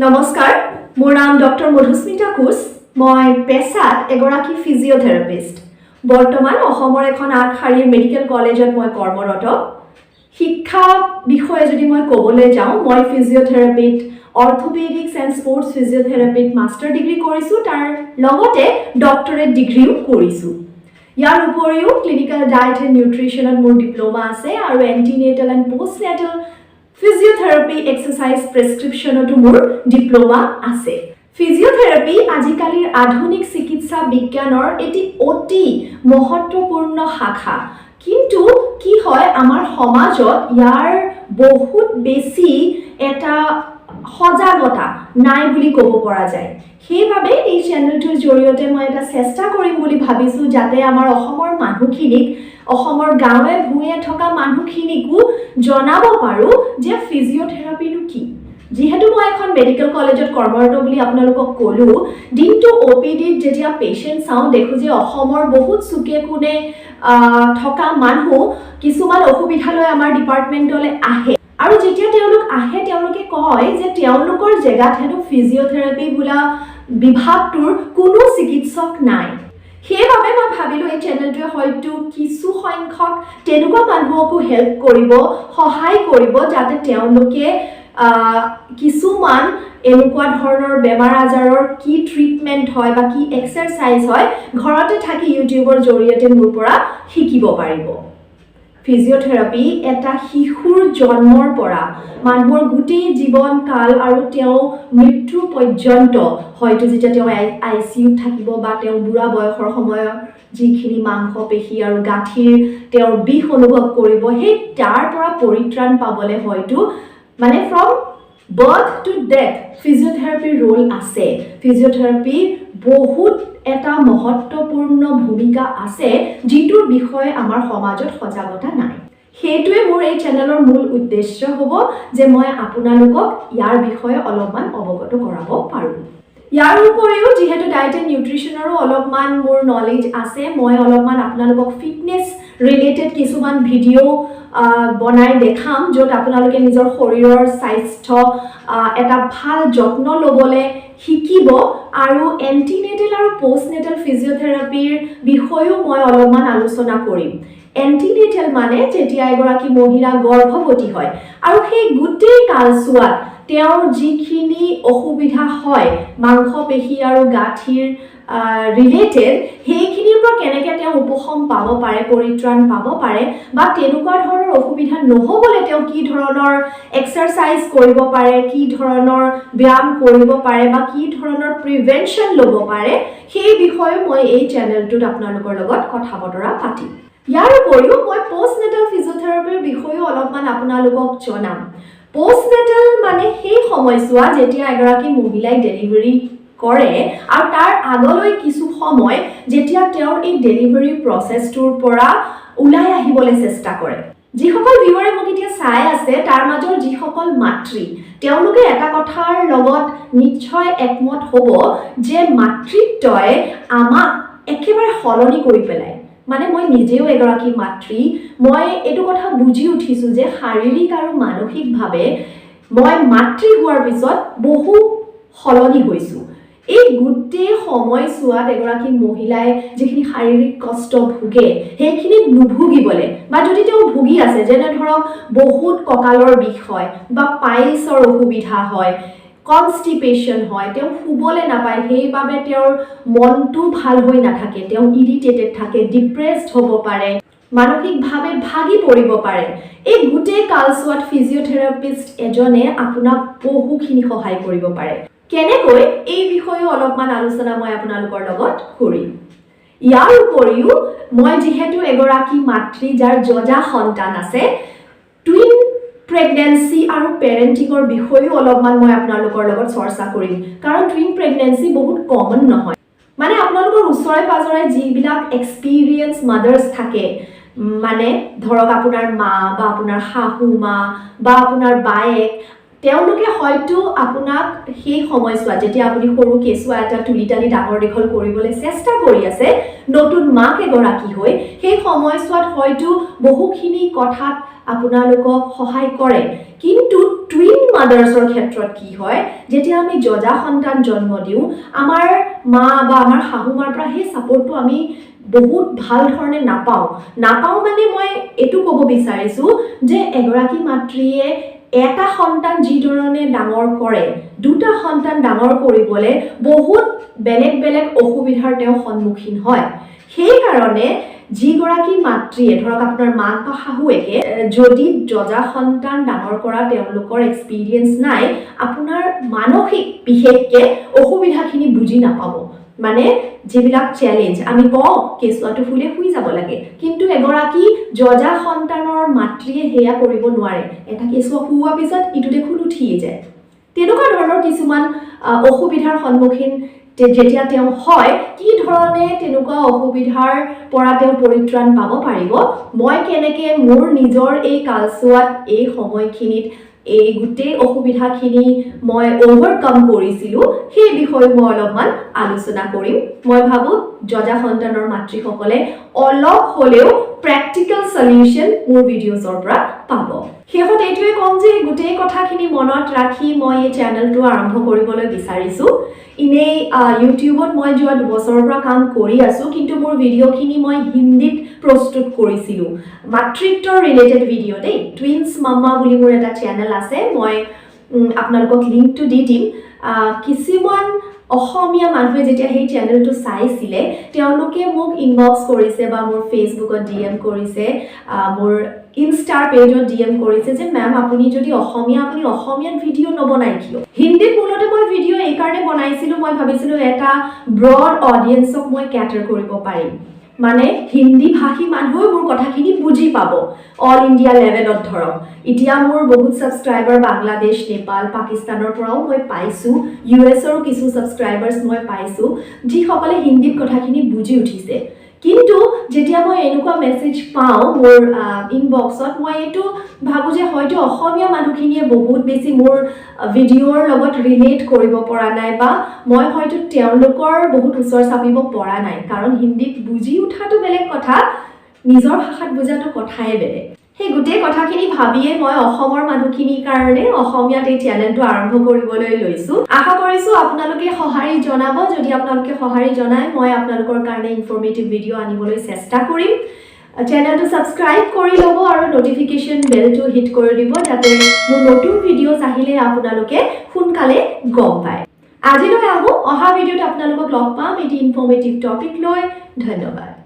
নমস্কাৰ, মোৰ নাম ডক্টৰ মধুস্মিতা কোচ। মই পেছাত এগৰাকী ফিজিঅথেৰাপিষ্ট। বৰ্তমান অসমৰ এখন আগশাৰীৰ মেডিকেল কলেজত মই কৰ্মৰত। শিক্ষা বিষয়ে যদি মই ক'বলৈ যাওঁ, মই ফিজিঅথেৰাপিত অৰ্থোপেডিক্স এণ্ড স্পৰ্টছ ফিজিঅথেৰাপিত মাষ্টাৰ ডিগ্ৰী কৰিছোঁ, তাৰ লগতে ডক্টৰেট ডিগ্ৰীও কৰিছোঁ। ইয়াৰ উপৰিও ক্লিনিকেল ডায়েট এণ্ড নিউট্ৰিশ্যনত মোৰ ডিপ্ল'মা আছে আৰু এণ্টিনেটাল এণ্ড পষ্টনেটাল ফিজিঅথেৰাপি এক্সাৰচাইজ প্ৰেছক্ৰিপশ্যনতো মোৰ ডিপ্ল'মা আছে। ফিজিঅথেৰাপি আজিকালিৰ আধুনিক চিকিৎসা বিজ্ঞানৰ এটি অতি মহত্বপূৰ্ণ শাখা। কিন্তু কি হয়, আমাৰ সমাজত ইয়াৰ বহুত বেছি এটা সজাগতা নাই বুলি ক'ব পৰা যায়। সেইবাবে এই চেনেলটোৰ জৰিয়তে মই এটা চেষ্টা কৰিম বুলি ভাবিছোঁ, যাতে আমাৰ অসমৰ মানুহখিনিক, অসমৰ গাঁৱে ভূঞে থকা মানুহখিনিকো জনাব পাৰোঁ যে ফিজিঅথেৰাপিনো কি। যিহেতু মই এখন মেডিকেল কলেজত কৰ্মৰত বুলি আপোনালোকক ক'লোঁ, দিনটো OPDত যেতিয়া পেচেণ্ট চাওঁ, দেখোঁ যে অসমৰ বহুত চুকে কোণে থকা মানুহ কিছুমান অসুবিধা লৈ আমাৰ ডিপাৰ্টমেণ্টলৈ আহে। আৰু যেতিয়া তেওঁলোক আহে, তেওঁলোকে কয় যে তেওঁলোকৰ জেগাত হেনো ফিজিঅথেৰাপি বোলা বিভাগটোৰ কোনো চিকিৎসক নাই। সেইবাবে মই ভাবিলোঁ এই চেনেলটোৱে হয়তো কিছু সংখ্যক তেনেকুৱা মানুহকো হেল্প কৰিব, সহায় কৰিব, যাতে তেওঁলোকে কিছুমান এনেকুৱা ধৰণৰ বেমাৰ আজাৰৰ কি ট্ৰিটমেণ্ট হয় বা কি এক্সাৰচাইজ হয়, ঘৰতে থাকি ইউটিউবৰ জৰিয়তে মোৰ পৰা শিকিব পাৰিব। ফিজিঅথেৰাপি এটা শিশুৰ জন্মৰ পৰা মানুহৰ গোটেই জীৱন কাল আৰু তেওঁ মৃত্যু পৰ্যন্ত, হয়তো যেতিয়া তেওঁ ICUত থাকিব বা তেওঁ বুঢ়া বয়সৰ সময়ত যিখিনি মাংস পেশী আৰু গাঁঠিৰ তেওঁৰ বিষ অনুভৱ কৰিব, সেই তাৰ পৰা পৰিত্ৰাণ পাবলৈ হয়তো মানে ফ্ৰম বাৰ্থ টু ডেথ ফিজিঅথেৰাপিৰ ৰোল আছে। ফিজিঅথেৰাপিৰ বহুত এটা মহত্বপূৰ্ণ ভূমিকা আছে, যিটোৰ বিষয়ে আমাৰ সমাজত সজাগতা নাই। সেইটোৱে মোৰ এই চেনেলৰ মূল উদ্দেশ্য হ'ব যে মই আপোনালোকক ইয়াৰ বিষয়ে অলপমান অৱগত কৰাব পাৰোঁ। ইয়াৰ উপৰিও যিহেতু ডায়েট এণ্ড নিউট্ৰিশ্যনৰো অলপমান মোৰ নলেজ আছে, মই অলপমান আপোনালোকক ফিটনেছ ৰিলেটেড কিছুমান ভিডিঅ' বনাই দেখাম, য'ত আপোনালোকে নিজৰ শৰীৰৰ স্বাস্থ্য এটা ভাল যত্ন ল'বলৈ শিকিব। আৰু এণ্টিনেটেল আৰু পষ্টনেটেল ফিজিঅথেৰাপিৰ বিষয়েও মই অলপমান আলোচনা কৰিম। এণ্টিনেটেল মানে যেতিয়া এগৰাকী মহিলা গৰ্ভৱতী হয় আৰু সেই গোটেই কালচোৱাত তেওঁৰ যিখিনি অসুবিধা হয় মাংসপেশী আৰু গাঁঠিৰ ৰিলেটেড, সেইখিনিৰ পৰা কেনেকৈ তেওঁ উপশম পাব পাৰে, পৰিত্ৰাণ পাব পাৰে, বা তেনেকুৱা ধৰণৰ অসুবিধা নহ'বলৈ তেওঁ কি ধৰণৰ এক্সাৰচাইজ কৰিব পাৰে, কি ধৰণৰ ব্যায়াম কৰিব পাৰে বা কি ধৰণৰ প্ৰিভেনশ্যন ল'ব পাৰে, সেই বিষয়ে মই এই চেনেলটোত আপোনালোকৰ লগত কথা বতৰা পাতিম। ইয়াৰ উপৰিও মই পষ্টনেটাল ফিজিঅথেৰাপিৰ বিষয়েও অলপমান আপোনালোকক জনাম। পষ্টনেটাল মানে সেই সময়ছোৱা যেতিয়া এগৰাকী মহিলাই ডেলিভাৰী কৰে আৰু তাৰ আগলৈ কিছু সময় যেতিয়া তেওঁৰ এই ডেলিভাৰী প্ৰচেছটোৰ পৰা ওলাই আহিবলৈ চেষ্টা কৰে। যিসকল ভিউৱাৰে মোক এতিয়া চাই আছে, তাৰ মাজৰ যিসকল মাতৃ, তেওঁলোকে এটা কথাৰ লগত নিশ্চয় একমত হ'ব যে মাতৃত্বই আমাক একেবাৰে সলনি কৰি পেলায়। মানে মই নিজেও এগৰাকী মাতৃ, মই এইটো কথা বুজি উঠিছোঁ যে শাৰীৰিক আৰু মানসিকভাৱে মই মাতৃ হোৱাৰ পিছত বহু সলনি হৈছোঁ। এই গোটেই সময়ছোৱাত এগৰাকী মহিলাই যিখিনি শাৰীৰিক কষ্ট ভোগে, সেইখিনিত নুভুগিবলৈ, বা যদি তেওঁ ভুগি আছে, যেনে ধৰক বহুত কঁকালৰ বিষ হয় বা পাইলছৰ অসুবিধা হয়, কনষ্টিপেশ্যন হয়, তেওঁ শুবলৈ নাপায়, সেইবাবে তেওঁৰ মনটো ভাল হৈ নাথাকে, তেওঁ ইৰিটেটেড থাকে, ডিপ্ৰেছড হ'ব পাৰে, মানসিকভাৱে ভাগি পৰিব পাৰে। এই গোটেই কালচোৱাত ফিজিঅথেৰাপিষ্ট এজনে আপোনাক বহুখিনি সহায় কৰিব পাৰে। কেনেকৈ, এই বিষয়েও অলপমান আলোচনা মই আপোনালোকৰ লগত কৰিম। ইয়াৰ উপৰিও মই যিহেতু এগৰাকী মাতৃ যাৰ যজা সন্তান আছে, টুইন প্ৰেগনেঞ্চি আৰু পেৰেণ্টিঙৰ বিষয়েও অলপমান মই আপোনালোকৰ লগত চৰ্চা কৰিম। কাৰণ টুইন প্ৰেগনেঞ্চি বহুত কমন নহয়। মানে আপোনালোকৰ ওচৰে পাজৰে যিবিলাক এক্সপিৰিয়েঞ্চ মাদাৰ্ছ থাকে, মানে ধৰক আপোনাৰ মা বা আপোনাৰ শাহু মা বা আপোনাৰ বায়েক, তেওঁলোকে হয়তো আপোনাক সেই সময়ছোৱাত যেতিয়া আপুনি সৰু কেঁচুৱা এটা তুলিতালি ডাঙৰ দীঘল কৰিবলৈ চেষ্টা কৰি আছে নতুন মাক এগৰাকী হৈ সেই সময়ছোৱাত হয়তো বহুখিনি কথাত আপোনালোকক সহায় কৰে কিন্তু টুইন মাদাৰ্ছৰ ক্ষেত্ৰত কি হয় যেতিয়া আমি যজা সন্তান জন্ম দিওঁ আমাৰ মা বা আমাৰ শাহুমাৰ পৰা সেই সাপোৰ্টটো আমি বহুত ভাল ধৰণে নাপাওঁ মানে মই এটো ক'ব বিচাৰিছো যে এগৰাকী মাতৃয়ে এটা সন্তান যি ধৰণে ডাঙৰ কৰে দুটা সন্তান ডাঙৰ কৰিবলৈ বহুত বেলেগ অসুবিধাৰ তেওঁ সন্মুখীন হয় সেই কাৰণে যিগৰাকী মাতৃয়ে ধৰক আপোনাৰ মাক বা শাহুৱেকে যদি যজা সন্তান ডাঙৰ কৰা তেওঁলোকৰ এক্সপিৰিয়েন্স নাই আপোনাৰ মানসিক বিশেষকে অসুবিধাখিনি বুজি নাপাব মানে যিবিলাক চ্যালেঞ্জ আমি কওঁ কেঁচুৱাটো ফুলে শুই যাব লাগে কিন্তু এগৰাকী যজা সন্তানৰ মাতৃয়ে হেয়া কৰিব নোৱাৰে এটা কেঁচুৱা শুৱাৰ পিছত ইটো দেখোন উঠিয়ে যায় তেনেকুৱা ধৰণৰ কিছুমান অসুবিধাৰ সন্মুখীন যেতিয়া তেওঁ হয় কি ধৰণে তেনেকুৱা অসুবিধাৰ পৰা তেওঁ পৰিত্ৰাণ পাব পাৰিব মই কেনেকৈ মোৰ নিজৰ এই কালচোৱাত এই সময়খিনিত এই গুটেই অসুবিধাখিনি মই ওভাৰকাম কৰিছিলো সেই বিষয়ে মই অলপমান আলোচনা কৰিম মই ভাবো যজা সন্তানৰ মাতৃসকলে অলপ হলেও প্ৰ্যাকটিক্যাল সলিউশন মোৰ ভিডিঅ'ছৰ পৰা পাব শেষত এইটোৱে কম যে গুটেই কথাখিনি মনত ৰাখি মই এই চেনেলটো আৰম্ভ কৰিবলৈ বিচাৰিছো ইনে ইউটিউবত মই যোৱা 2 বছৰৰ পৰা কাম কৰি আছো কিন্তু মোৰ ভিডিঅ'খিনি মই হিন্দীত প্ৰস্তুত কৰিছিলো মাতৃত্বৰ ৰিলেটেড ভিডিঅ' দেই টুইন্স মাম্মা বুলি মোৰ এটা চেনেল আছে মই আপোনালোকক লিংকটো দি দিম কিছুমান অসমীয়া মানুহে যেতিয়া সেই চেনেলটো চাইছিলে তেওঁলোকে মোক ইনবক্স কৰিছে বা মোৰ ফেসবুকত ডিএম কৰিছে মোৰ ইনষ্টাৰ পেজত ডিএম কৰিছে যে মেম আপুনি যদি অসমীয়াত ভিডিঅ' নবনাই কিয় হিন্দীত মূলতে মই ভিডিঅ' এই কাৰণে বনাইছিলো মই ভাবিছিলো এটা ব্ৰড অডিয়েন্সক মই ক্যাটাৰ কৰিব পাৰিম মানে হিন্দী ভাষী মানুহে মোৰ কথাখিনি বুজি পাব অল ইণ্ডিয়া লেভেলত ধৰক এতিয়া মোৰ বহুত সাবস্ক্ৰাইবাৰ বাংলাদেশ নেপাল পাকিস্তানৰ পৰাও মই পাইছো ইউএছৰ কিছু সাবস্ক্ৰাইবাৰ্স মই পাইছো যিসকলে হিন্দীত কথাখিনি বুজি উঠিছে কিন্তু যেতিয়া মই এনেকুৱা মেসেজ পাওঁ মোৰ ইনবক্সত মই এটো ভাবো যে হয়তো অসমীয়া মানুহখিনিয়ে বহুত বেছি মোৰ ভিডিঅ'ৰ লগত ৰিলেট কৰিব পৰা নাই বা মই হয়তো তেওঁলোকৰ বহুত ওচৰ চাপিব পৰা নাই কাৰণ হিন্দীত বুজি উঠাটো বেলেগ কথা নিজৰ ভাষাত বুজাটো কথাই বেলেগ সেই গুটেই কথাখিনি ভাবিয়ে মই অসমৰ মানুহখিনিৰ কাৰণে অসমীয়াত এই চেনেলটো আৰম্ভ কৰিবলৈ লৈছো আশা কৰিছো আপোনালোকে সহাৰি জনাব যদি আপোনালোকে সহাৰি জনায় মই আপোনালোকৰ কাৰণে ইনফৰমেটিভ ভিডিঅ' আনিবলৈ চেষ্টা কৰিম চেনেলটো সাবস্ক্ৰাইব কৰি লব আৰু নটিফিকেশন বেলটো হিট কৰি দিব যাতে মোৰ নতুন ভিডিঅ'ছ আহিলে আপোনালোকে সোনকালে গম পায় আজিলৈ আহো অহা ভিডিঅ'ত আপোনালোকক লগ পাম এটি ইনফৰমেটিভ টপিক লৈ ধন্যবাদ